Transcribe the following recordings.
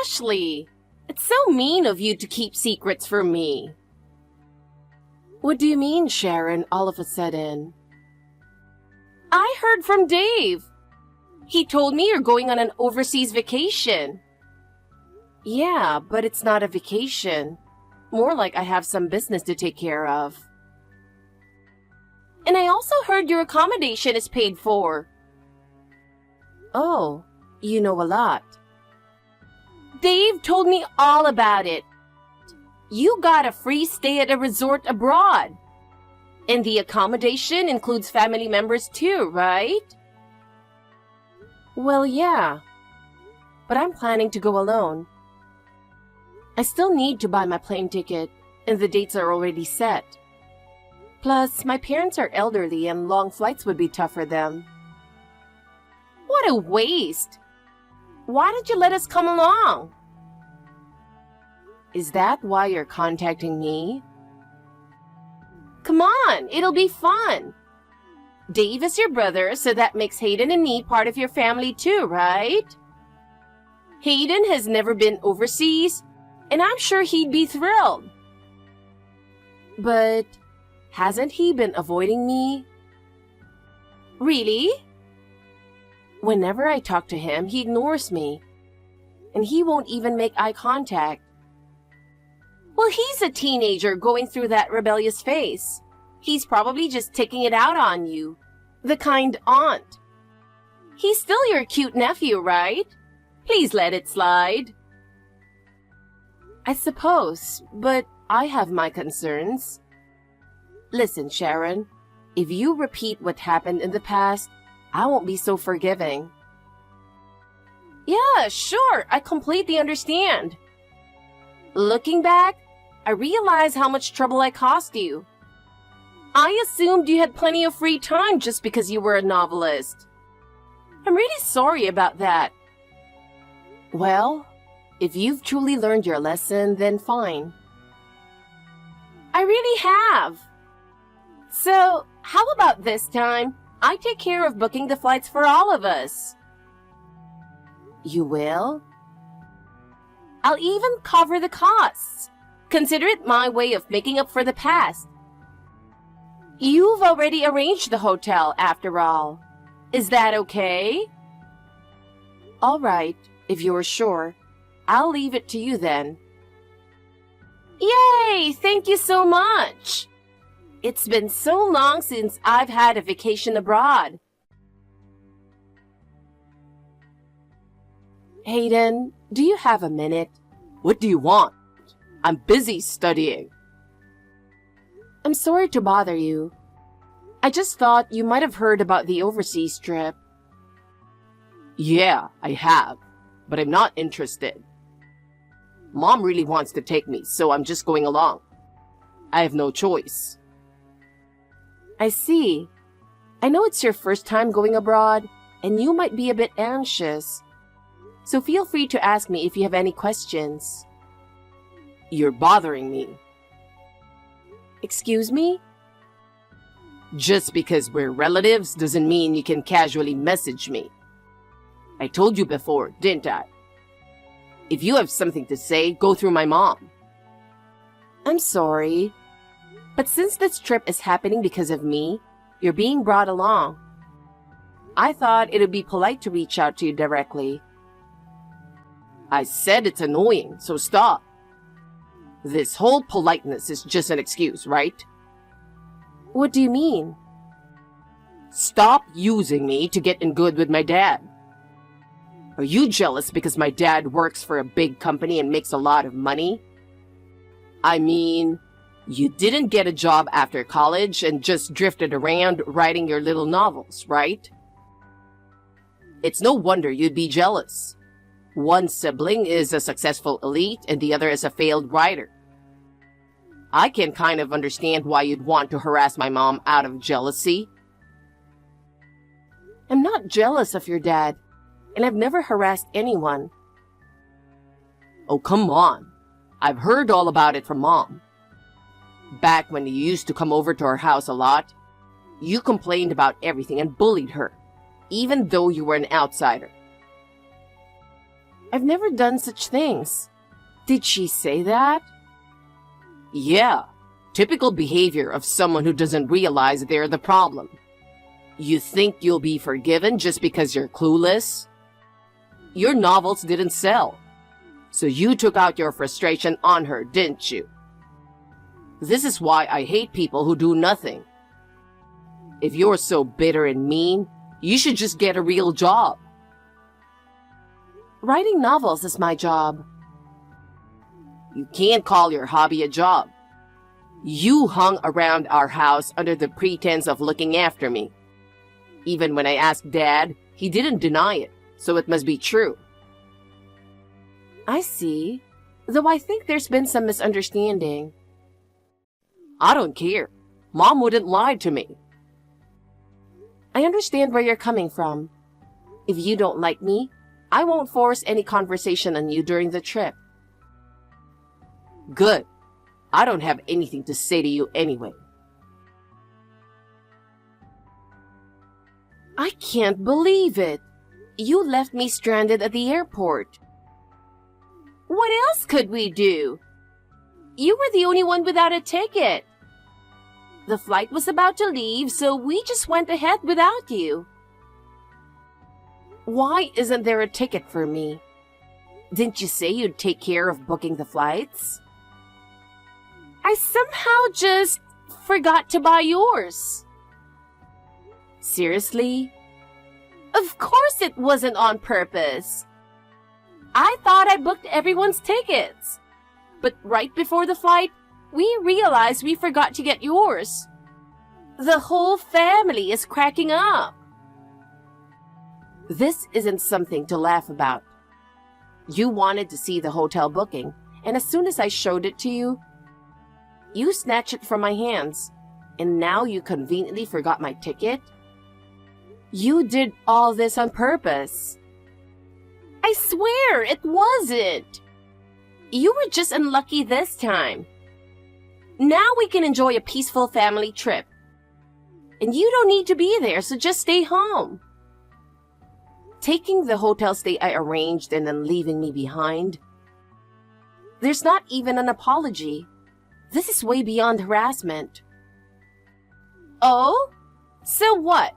Ashley, it's so mean of you to keep secrets from me. What do you mean, Sharon, all of a sudden? I heard from Dave. He told me you're going on an overseas vacation. Yeah, but it's not a vacation. More like I have some business to take care of. And I also heard your accommodation is paid for. Oh, you know a lot. Dave told me all about it. You got a free stay at a resort abroad. And the accommodation includes family members too, right? Well, yeah. But I'm planning to go alone. I still need to buy my plane ticket, and the dates are already set. Plus, my parents are elderly and long flights would be tough for them. What a waste! Why did you let us come along? Is that why you're contacting me? Come on, it'll be fun. Dave is your brother, so that makes Hayden and me part of your family too, right? Hayden has never been overseas, and I'm sure he'd be thrilled. But hasn't he been avoiding me? Really? Whenever I talk to him, he ignores me, and he won't even make eye contact. Well, he's a teenager going through that rebellious phase. He's probably just taking it out on you, the kind aunt. He's still your cute nephew, right? Please let it slide. I suppose, but I have my concerns. Listen, Sharon, if you repeat what happened in the past, I won't be so forgiving. Yeah, sure, I completely understand. Looking back, I realize how much trouble I caused you. I assumed you had plenty of free time just because you were a novelist. I'm really sorry about that. Well, if you've truly learned your lesson, then fine. I really have. So, how about this time? I take care of booking the flights for all of us. You will? I'll even cover the costs. Consider it my way of making up for the past. You've already arranged the hotel, after all. Is that okay? All right, if you're sure. I'll leave it to you then. Yay! Thank you so much! It's been so long since I've had a vacation abroad. Hayden, do you have a minute? What do you want? I'm busy studying. I'm sorry to bother you. I just thought you might have heard about the overseas trip. Yeah, I have, but I'm not interested. Mom really wants to take me, so I'm just going along. I have no choice. I see. I know it's your first time going abroad, and you might be a bit anxious. So feel free to ask me if you have any questions. You're bothering me. Excuse me? Just because we're relatives doesn't mean you can casually message me. I told you before, didn't I? If you have something to say, go through my mom. I'm sorry, but since this trip is happening because of me, you're being brought along. I thought it would be polite to reach out to you directly. I said it's annoying, so stop. This whole politeness is just an excuse, right? What do you mean? Stop using me to get in good with my dad. Are you jealous because my dad works for a big company and makes a lot of money? I mean, you didn't get a job after college and just drifted around writing your little novels, right? It's no wonder you'd be jealous. One sibling is a successful elite and the other is a failed writer. I can kind of understand why you'd want to harass my mom out of jealousy. I'm not jealous of your dad, and I've never harassed anyone. Oh, come on. I've heard all about it from Mom. Back when you used to come over to our house a lot, you complained about everything and bullied her, even though you were an outsider. I've never done such things. Did she say that? Yeah, typical behavior of someone who doesn't realize they're the problem. You think you'll be forgiven just because you're clueless? Your novels didn't sell, so you took out your frustration on her, didn't you? This is why I hate people who do nothing. If you're so bitter and mean, you should just get a real job. Writing novels is my job. You can't call your hobby a job. You hung around our house under the pretense of looking after me. Even when I asked Dad, he didn't deny it, so it must be true. I see, though I think there's been some misunderstanding. I don't care. Mom wouldn't lie to me. I understand where you're coming from. If you don't like me, I won't force any conversation on you during the trip. Good. I don't have anything to say to you anyway. I can't believe it. You left me stranded at the airport. What else could we do? You were the only one without a ticket. The flight was about to leave, so we just went ahead without you. Why isn't there a ticket for me? Didn't you say you'd take care of booking the flights? I somehow just forgot to buy yours. Seriously? Of course it wasn't on purpose. I thought I booked everyone's tickets. But right before the flight, we realized we forgot to get yours. The whole family is cracking up. This isn't something to laugh about. You wanted to see the hotel booking, and as soon as I showed it to you, you snatched it from my hands, and now you conveniently forgot my ticket? You did all this on purpose. I swear it wasn't. You were just unlucky this time. Now we can enjoy a peaceful family trip. And you don't need to be there, so just stay home. Taking the hotel stay I arranged and then leaving me behind. There's not even an apology. This is way beyond harassment. Oh? So what?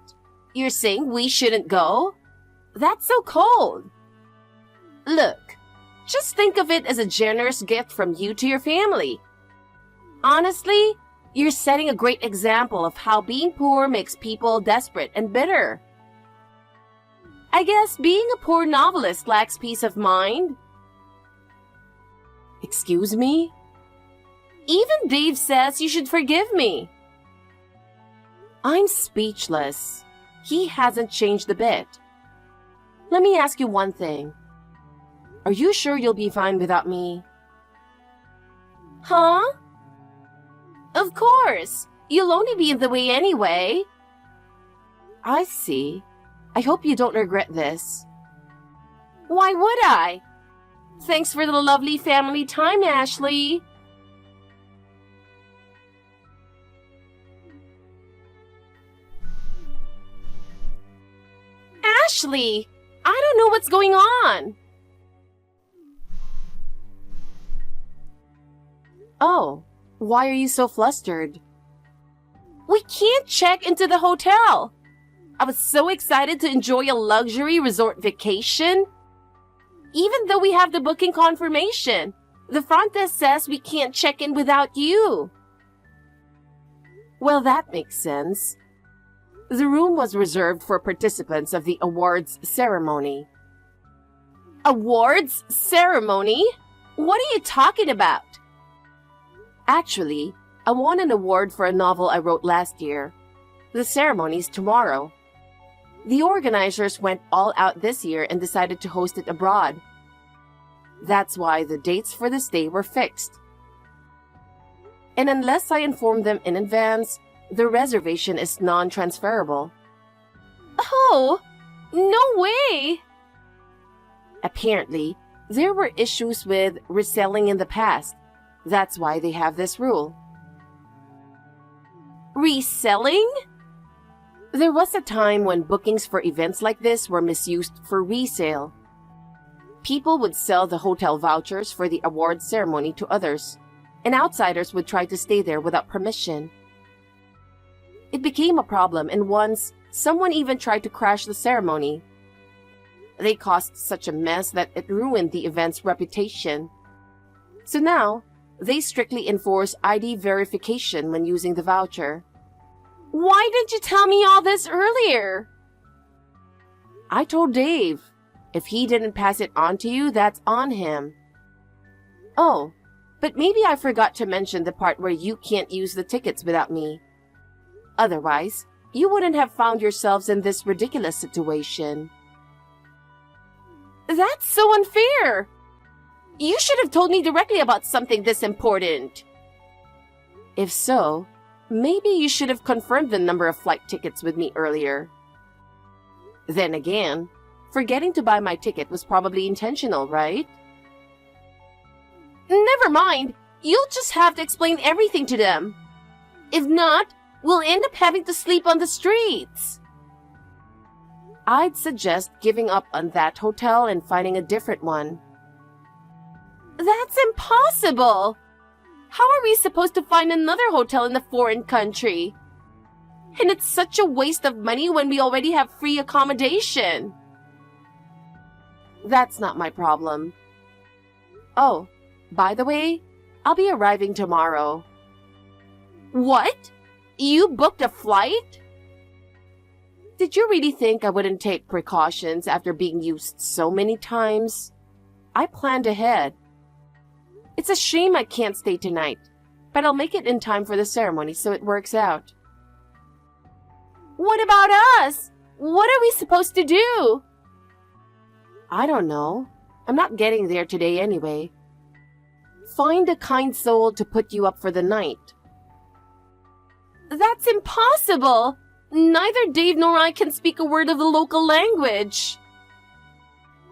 You're saying we shouldn't go? That's so cold. Look, just think of it as a generous gift from you to your family. Honestly, you're setting a great example of how being poor makes people desperate and bitter. I guess being a poor novelist lacks peace of mind. Excuse me? Even Dave says you should forgive me. I'm speechless. He hasn't changed a bit. Let me ask you one thing. Are you sure you'll be fine without me? Huh? Of course. You'll only be in the way anyway. I see. I hope you don't regret this. Why would I? Thanks for the lovely family time, Ashley. Ashley, I don't know what's going on. Oh, why are you so flustered? We can't check into the hotel. I was so excited to enjoy a luxury resort vacation. Even though we have the booking confirmation, the front desk says we can't check in without you. Well, that makes sense. The room was reserved for participants of the awards ceremony. Awards ceremony? What are you talking about? Actually, I won an award for a novel I wrote last year. The ceremony's tomorrow. The organizers went all out this year and decided to host it abroad. That's why the dates for the stay were fixed. And unless I inform them in advance, the reservation is non-transferable. Oh, no way! Apparently, there were issues with reselling in the past. That's why they have this rule. Reselling? There was a time when bookings for events like this were misused for resale. People would sell the hotel vouchers for the award ceremony to others, and outsiders would try to stay there without permission. It became a problem, and once, someone even tried to crash the ceremony. They caused such a mess that it ruined the event's reputation. So now, they strictly enforce ID verification when using the voucher. Why didn't you tell me all this earlier? I told Dave. If he didn't pass it on to you, that's on him. Oh, but maybe I forgot to mention the part where you can't use the tickets without me. Otherwise, you wouldn't have found yourselves in this ridiculous situation. That's so unfair! You should have told me directly about something this important. If so, maybe you should have confirmed the number of flight tickets with me earlier. Then again, forgetting to buy my ticket was probably intentional, right? Never mind. You'll just have to explain everything to them. If not, we'll end up having to sleep on the streets. I'd suggest giving up on that hotel and finding a different one. That's impossible! How are we supposed to find another hotel in a foreign country? And it's such a waste of money when we already have free accommodation. That's not my problem. Oh, by the way, I'll be arriving tomorrow. What? You booked a flight? Did you really think I wouldn't take precautions after being used so many times? I planned ahead. It's a shame I can't stay tonight, but I'll make it in time for the ceremony so it works out. What about us? What are we supposed to do? I don't know. I'm not getting there today anyway. Find a kind soul to put you up for the night. That's impossible! Neither Dave nor I can speak a word of the local language.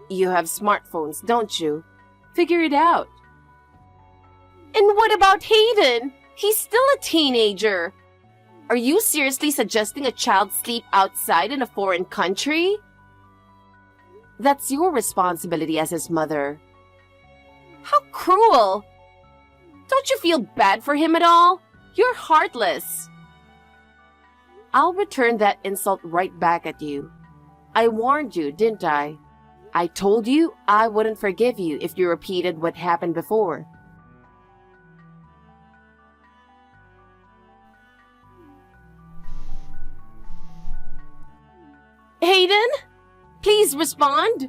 You have smartphones, don't you? Figure it out. And what about Hayden? He's still a teenager. Are you seriously suggesting a child sleep outside in a foreign country? That's your responsibility as his mother. How cruel! Don't you feel bad for him at all? You're heartless. I'll return that insult right back at you. I warned you, didn't I? I told you I wouldn't forgive you if you repeated what happened before. Hayden? Please respond.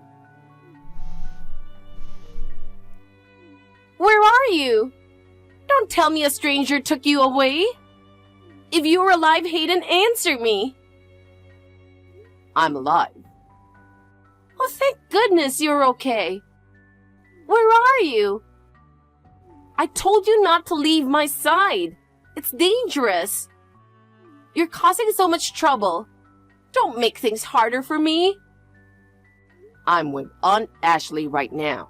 Where are you? Don't tell me a stranger took you away. If you're alive, Hayden, answer me. I'm alive. Oh, thank goodness you're okay. Where are you? I told you not to leave my side. It's dangerous. You're causing so much trouble. Don't make things harder for me. I'm with Aunt Ashley right now.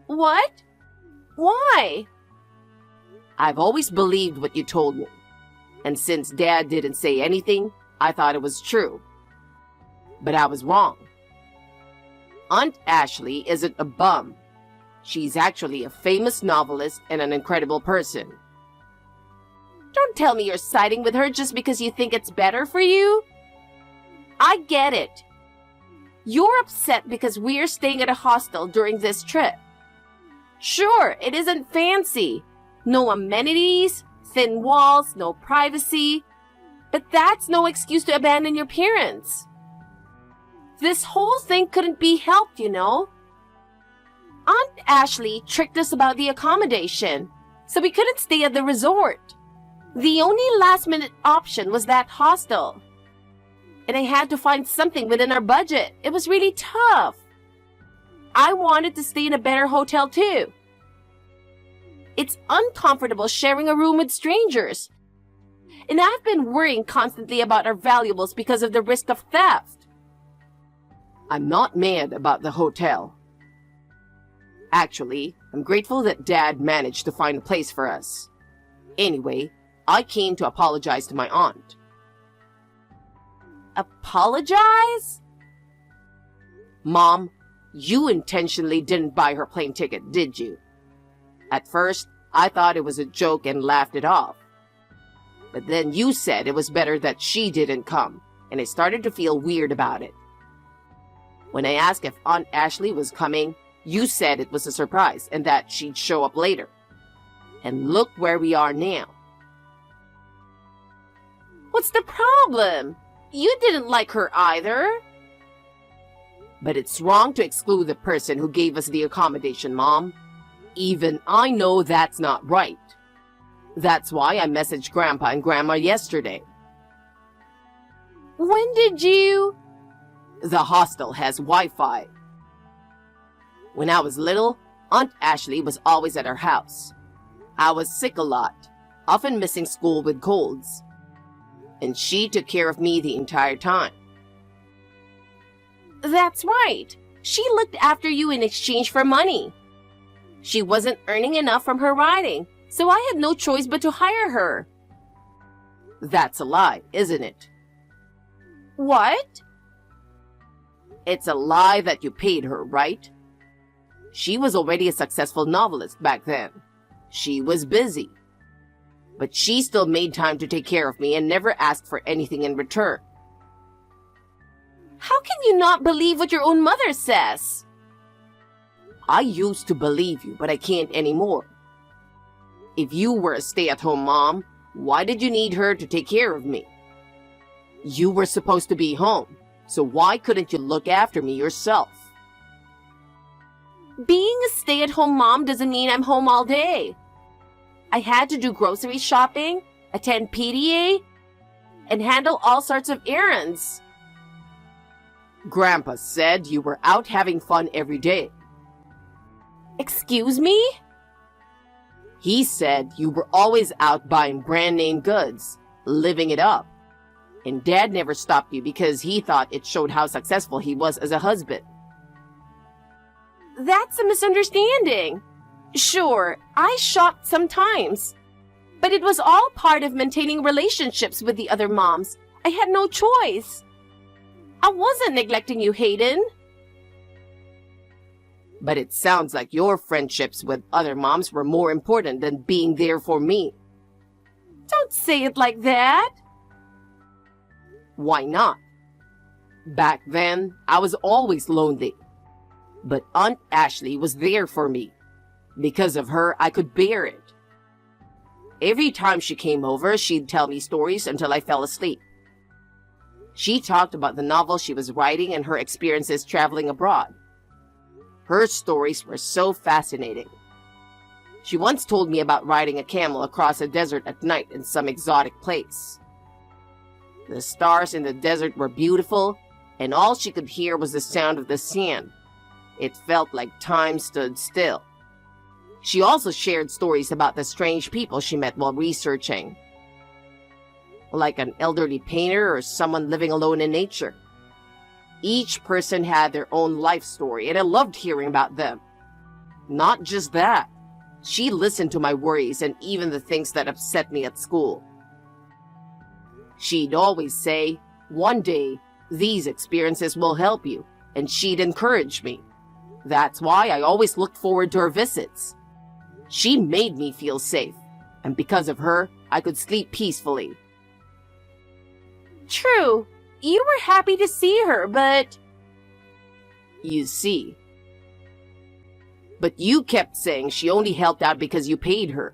What? Why? I've always believed what you told me. And since Dad didn't say anything, I thought it was true. But I was wrong. Aunt Ashley isn't a bum. She's actually a famous novelist and an incredible person. Don't tell me you're siding with her just because you think it's better for you. I get it. You're upset because we're staying at a hostel during this trip. Sure, it isn't fancy. No amenities, thin walls, no privacy. But that's no excuse to abandon your parents. This whole thing couldn't be helped, you know. Aunt Ashley tricked us about the accommodation, so we couldn't stay at the resort. The only last-minute option was that hostel. And I had to find something within our budget. It was really tough. I wanted to stay in a better hotel too. It's uncomfortable sharing a room with strangers. And I've been worrying constantly about our valuables because of the risk of theft. I'm not mad about the hotel. Actually, I'm grateful that Dad managed to find a place for us. Anyway, I came to apologize to my aunt. Apologize? Mom, You intentionally didn't buy her plane ticket, did you? At first, I thought it was a joke and laughed it off. But then you said it was better that she didn't come, and I started to feel weird about it. When I asked if Aunt Ashley was coming, you said it was a surprise and that she'd show up later. And look where we are now. What's the problem? You didn't like her either. But it's wrong to exclude the person who gave us the accommodation, Mom. Even I know that's not right. That's why I messaged Grandpa and Grandma yesterday. When did you? The hostel has Wi-Fi. When I was little, Aunt Ashley was always at our house. I was sick a lot, often missing school with colds. And she took care of me the entire time. That's right. She looked after you in exchange for money. She wasn't earning enough from her writing, so I had no choice but to hire her. That's a lie, isn't it? What? It's a lie that you paid her, right? She was already a successful novelist back then. She was busy. But she still made time to take care of me and never asked for anything in return. How can you not believe what your own mother says? I used to believe you, but I can't anymore. If you were a stay-at-home mom, why did you need her to take care of me? You were supposed to be home, so why couldn't you look after me yourself? Being a stay-at-home mom doesn't mean I'm home all day. I had to do grocery shopping, attend PTA, and handle all sorts of errands. Grandpa said you were out having fun every day. Excuse me? He said you were always out buying brand-name goods, living it up. And Dad never stopped you because he thought it showed how successful he was as a husband. That's a misunderstanding. Sure, I shopped sometimes. But it was all part of maintaining relationships with the other moms. I had no choice. I wasn't neglecting you, Hayden. But it sounds like your friendships with other moms were more important than being there for me. Don't say it like that. Why not? Back then, I was always lonely. But Aunt Ashley was there for me. Because of her, I could bear it. Every time she came over, she'd tell me stories until I fell asleep. She talked about the novel she was writing and her experiences traveling abroad. Her stories were so fascinating. She once told me about riding a camel across a desert at night in some exotic place. The stars in the desert were beautiful, and all she could hear was the sound of the sand. It felt like time stood still. She also shared stories about the strange people she met while researching, like an elderly painter or someone living alone in nature. Each person had their own life story, and I loved hearing about them. Not just that, she listened to my worries and even the things that upset me at school. She'd always say, "One day, these experiences will help you," and she'd encourage me. That's why I always looked forward to her visits. She made me feel safe, and because of her, I could sleep peacefully. True, you were happy to see her, but... You see. But you kept saying she only helped out because you paid her.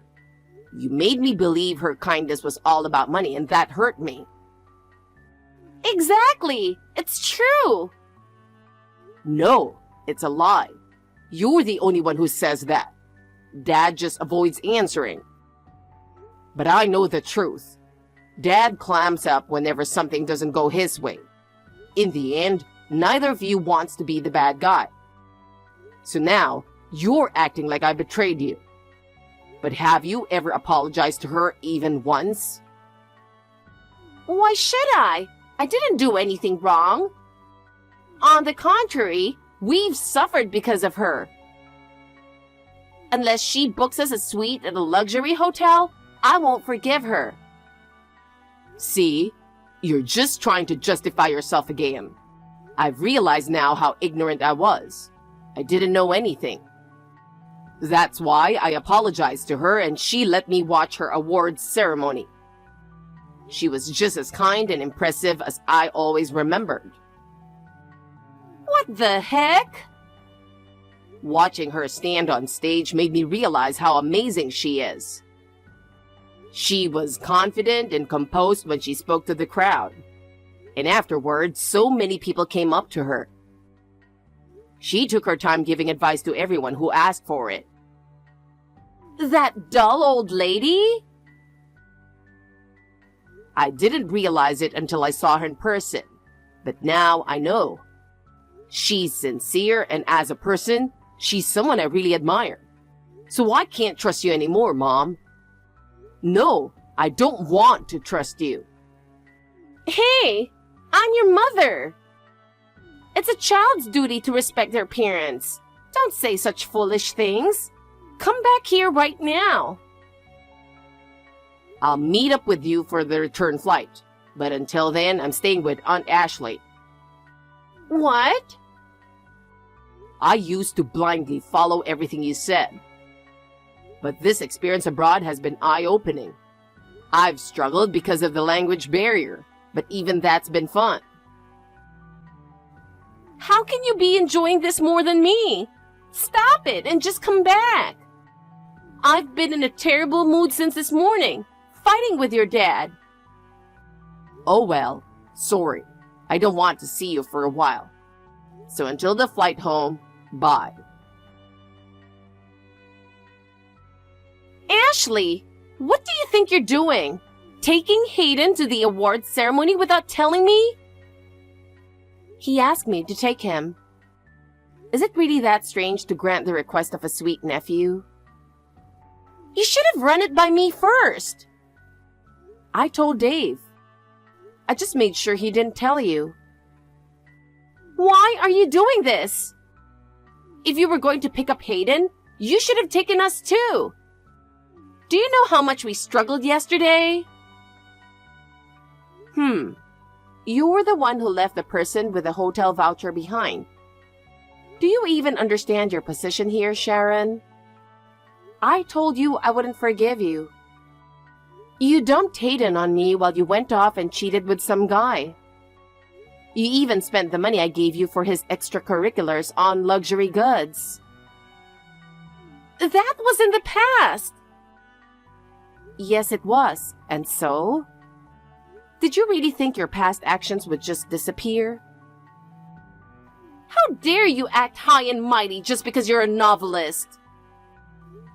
You made me believe her kindness was all about money, and that hurt me. Exactly! It's true! No, it's a lie. You're the only one who says that. Dad just avoids answering. But I know the truth. Dad clams up whenever something doesn't go his way. In the end, neither of you wants to be the bad guy. So now, you're acting like I betrayed you. But have you ever apologized to her even once? Why should I? I didn't do anything wrong. On the contrary, we've suffered because of her. Unless she books us a suite at a luxury hotel, I won't forgive her. See, you're just trying to justify yourself again. I've realized now how ignorant I was. I didn't know anything. That's why I apologized to her and she let me watch her awards ceremony. She was just as kind and impressive as I always remembered. What the heck? Watching her stand on stage made me realize how amazing she is. She was confident and composed when she spoke to the crowd. And afterwards, so many people came up to her. She took her time giving advice to everyone who asked for it. That dull old lady? I didn't realize it until I saw her in person, but now I know. She's sincere, and as a person, she's someone I really admire. So I can't trust you anymore, Mom. No, I don't want to trust you. Hey, I'm your mother. It's a child's duty to respect their parents. Don't say such foolish things. Come back here right now. I'll meet up with you for the return flight, but until then, I'm staying with Aunt Ashley. What? I used to blindly follow everything you said. But this experience abroad has been eye-opening. I've struggled because of the language barrier, but even that's been fun. How can you be enjoying this more than me? Stop it and just come back. I've been in a terrible mood since this morning, fighting with your dad. Oh well, sorry. I don't want to see you for a while. So until the flight home, bye. Ashley, what do you think you're doing? Taking Hayden to the awards ceremony without telling me? He asked me to take him. Is it really that strange to grant the request of a sweet nephew? You should have run it by me first. I told Dave. I just made sure he didn't tell you. Why are you doing this? If you were going to pick up Hayden, you should have taken us too. Do you know how much we struggled yesterday? You were the one who left the person with the hotel voucher behind. Do you even understand your position here, Sharon? I told you I wouldn't forgive you. You dumped Hayden on me while you went off and cheated with some guy. You even spent the money I gave you for his extracurriculars on luxury goods. That was in the past. Yes, it was. And so? Did you really think your past actions would just disappear? How dare you act high and mighty just because you're a novelist?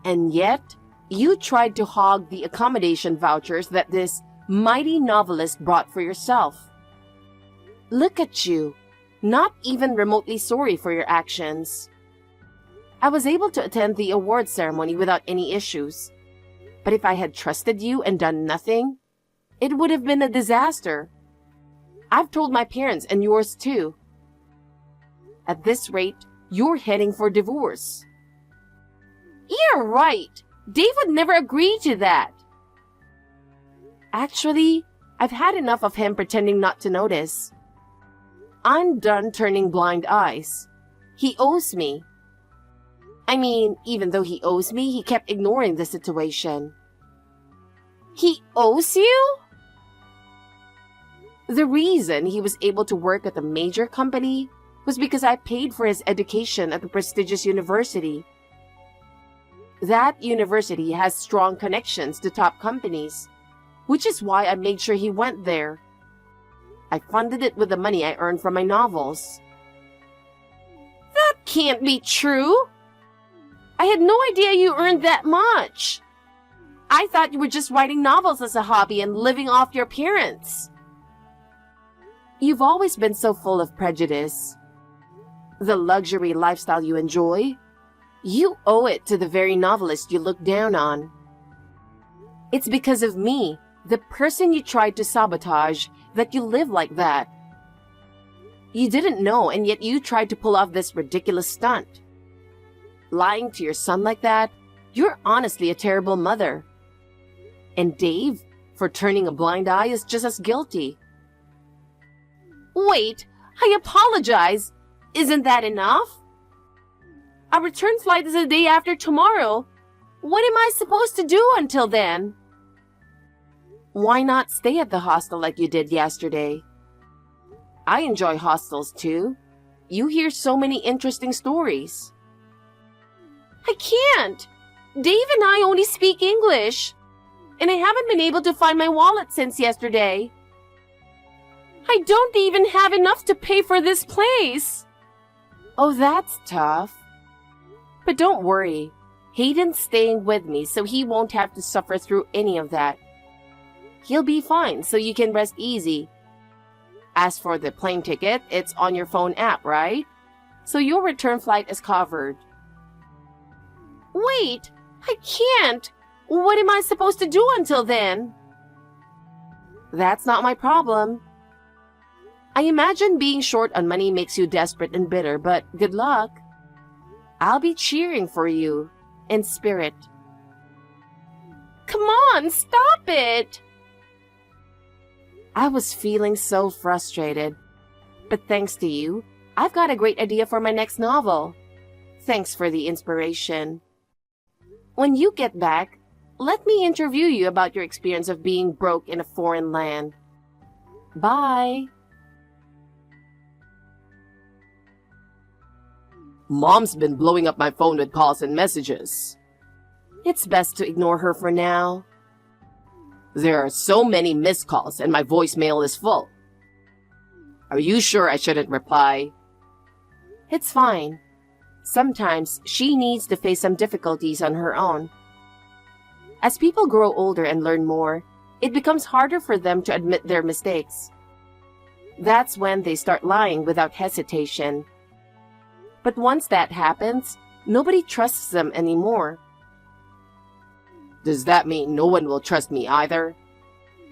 And yet, you tried to hog the accommodation vouchers that this mighty novelist brought for yourself. Look at you, not even remotely sorry for your actions. I was able to attend the awards ceremony without any issues. But if I had trusted you and done nothing, it would have been a disaster. I've told my parents and yours too. At this rate, you're heading for divorce. You're right. Dave would never agree to that. Actually, I've had enough of him pretending not to notice. I'm done turning blind eyes. He owes me. I mean, even though he owes me, he kept ignoring the situation. He owes you? The reason he was able to work at a major company was because I paid for his education at a prestigious university. That university has strong connections to top companies, which is why I made sure he went there. I funded it with the money I earned from my novels. That can't be true. I had no idea you earned that much. I thought you were just writing novels as a hobby and living off your parents. You've always been so full of prejudice. The luxury lifestyle you enjoy, you owe it to the very novelist you look down on. It's because of me, the person you tried to sabotage, that you live like that. You didn't know, and yet you tried to pull off this ridiculous stunt. Lying to your son like that, you're honestly a terrible mother. And Dave, for turning a blind eye, is just as guilty. Wait, I apologize. Isn't that enough? Our return flight is the day after tomorrow. What am I supposed to do until then? Why not stay at the hostel like you did yesterday? I enjoy hostels too. You hear so many interesting stories. I can't. Dave and I only speak English. And I haven't been able to find my wallet since yesterday. I don't even have enough to pay for this place. Oh, that's tough. But don't worry. Hayden's staying with me, so he won't have to suffer through any of that. He'll be fine, so you can rest easy. As for the plane ticket, it's on your phone app, right? So your return flight is covered. Wait, I can't. What am I supposed to do until then? That's not my problem. I imagine being short on money makes you desperate and bitter, but good luck. I'll be cheering for you, in spirit. Come on, stop it! I was feeling so frustrated. But thanks to you, I've got a great idea for my next novel. Thanks for the inspiration. When you get back, let me interview you about your experience of being broke in a foreign land. Bye! Mom's been blowing up my phone with calls and messages. It's best to ignore her for now. There are so many missed calls and my voicemail is full. Are you sure I shouldn't reply? It's fine. Sometimes she needs to face some difficulties on her own. As people grow older and learn more, it becomes harder for them to admit their mistakes. That's when they start lying without hesitation. But once that happens, nobody trusts them anymore. Does that mean no one will trust me either?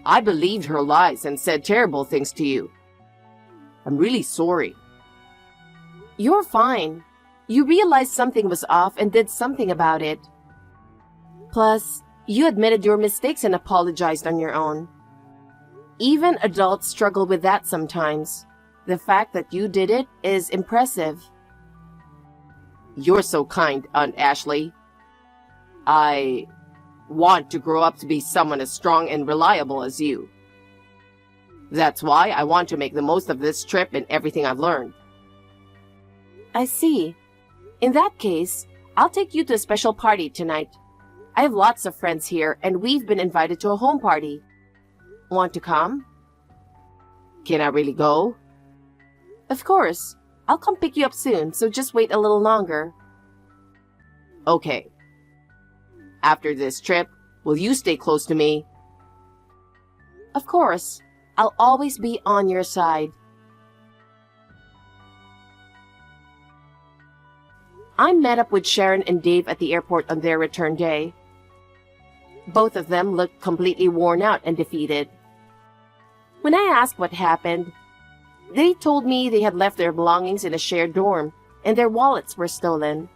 I believed her lies and said terrible things to you. I'm really sorry. You're fine. You realized something was off and did something about it. Plus, you admitted your mistakes and apologized on your own. Even adults struggle with that sometimes. The fact that you did it is impressive. You're so kind, Aunt Ashley. I want to grow up to be someone as strong and reliable as you. That's why I want to make the most of this trip and everything I've learned. I see. In that case, I'll take you to a special party tonight. I have lots of friends here and we've been invited to a home party. Want to come? Can I really go? Of course. I'll come pick you up soon, so just wait a little longer. Okay. After this trip, will you stay close to me? Of course. I'll always be on your side. I met up with Sharon and Dave at the airport on their return day. Both of them looked completely worn out and defeated. When I asked what happened, they told me they had left their belongings in a shared dorm and their wallets were stolen.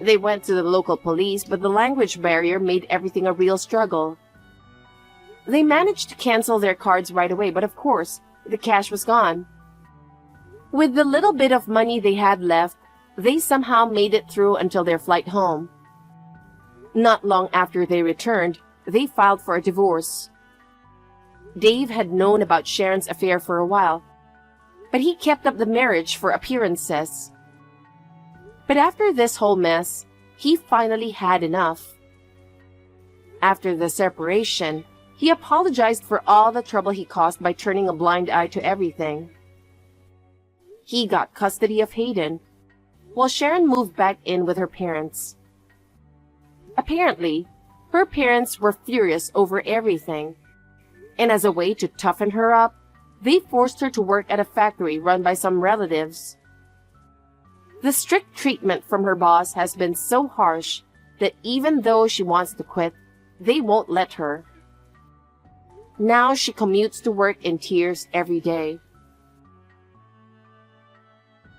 They went to the local police, but the language barrier made everything a real struggle. They managed to cancel their cards right away, but of course, the cash was gone. With the little bit of money they had left, they somehow made it through until their flight home. Not long after they returned, they filed for a divorce. Dave had known about Sharon's affair for a while, but he kept up the marriage for appearances. But after this whole mess, he finally had enough. After the separation, he apologized for all the trouble he caused by turning a blind eye to everything. He got custody of Hayden, while Sharon moved back in with her parents. Apparently, her parents were furious over everything, and as a way to toughen her up, they forced her to work at a factory run by some relatives. The strict treatment from her boss has been so harsh that even though she wants to quit, they won't let her. Now she commutes to work in tears every day.